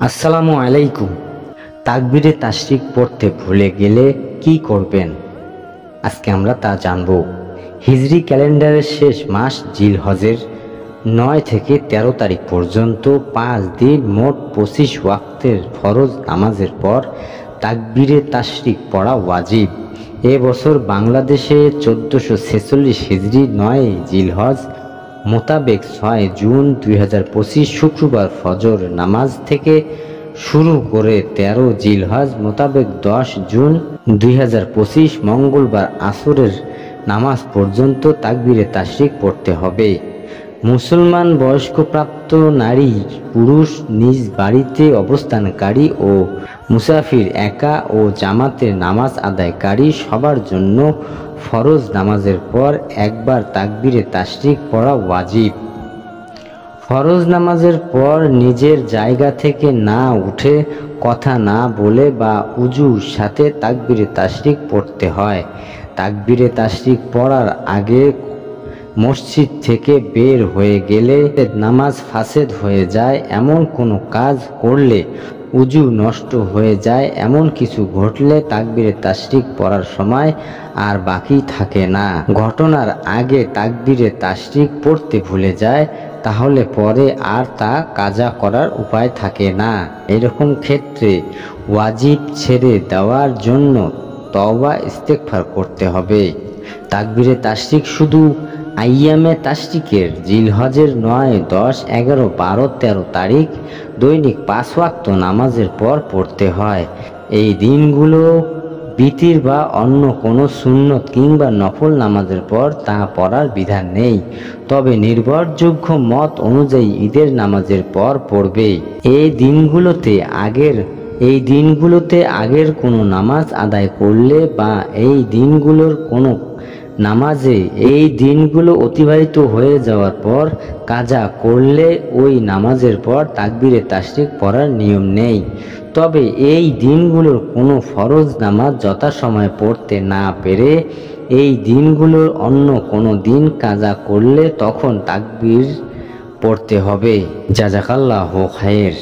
আসসালামু আলাইকুম। তাকবীরে তাশরিক পড়তে ভুলে গেলে কি করবেন, আজকে আমরা তা জানব। হিজরি ক্যালেন্ডারের শেষ মাস জিলহজের 9 থেকে 13 তারিখ পর্যন্ত 5 দিন মোট 25 ওয়াক্তের ফরজ নামাজের পর তাকবীরে তাশরিক পড়া ওয়াজিব। এ বছর বাংলাদেশে 1446 হিজরি 9 জিলহজ মোতাবেক 6 জুন 2025 শুক্রবার ফজর নামাজ থেকে শুরু করে 13 জিলহজ মোতাবেক 10 জুন 2025 মঙ্গলবার আসরের নামাজ পর্যন্ত তাকবীরে তাশরিক পড়তে হবে। মুসলমান বয়স্কপ্রাপ্ত নারী পুরুষ নিজ বাড়িতে অবস্থানকারী ও মুসাফির একা ও জামাতে নামাজ আদায়কারী সবার জন্য ফরজ নামাজের পর একবার তাকবীরে তাশরিক পড়া ওয়াজিব। ফরজ নামাজের পর নিজের জায়গা থেকে না উঠে কথা না বলে বা উজুর সাথে তাকবীরে তাশরিক পড়তে হয়। তাকবীরে তাশরিক পড়ার আগে মসজিদ থেকে বের হয়ে গেলে নামাজ ফাসেদ হয়ে যায়, এমন কোনো কাজ করলে, উজু নষ্ট হয়ে যায় এমন কিছু ঘটলে তাকবীরে তাশরিক পড়ার সময় আর বাকি থাকে না। ঘটনার আগে তাকবীরে তাশরিক পড়তে ভুলে যায়, তাহলে পরে আর তা কাজা করার উপায় থাকে না। এরকম ক্ষেত্রে ওয়াজিব ছেড়ে দেওয়ার জন্য তওবা ইস্তেগফার করতে হবে। তাকবীরে তাশরিক শুধু আইয়ামে তাশরিকের জিলহজের 9, 10, 11, 12, 13 তারিখ দৈনিক 5 ওয়াক্ত নামাজের পর পড়তে হয়। এই দিনগুলো বিতির বা অন্য কোনো সুন্নত কিংবা নফল নামাজের পর তা পড়ার বিধান নেই, তবে নির্ভরযোগ্য মত অনুযায়ী ঈদের নামাজের পর পড়বে। এই দিনগুলোতে আগের কোনো নামাজ আদায় করলে বা এই দিনগুলোর কোনো নামাজে এই দিনগুলো অতিবাহিত হয়ে যাওয়ার পর কাজা করলে ওই নামাজের পর তাকবীরে তাশরিক পড়ার নিয়ম নেই। তবে এই দিনগুলোর কোনো ফরজ নামাজ যথাসময়ে পড়তে না পেরে এই দিনগুলোর অন্য কোনো দিন কাজা করলে তখন তাকবীর পড়তে হবে। জাযাকাল্লাহু খায়র।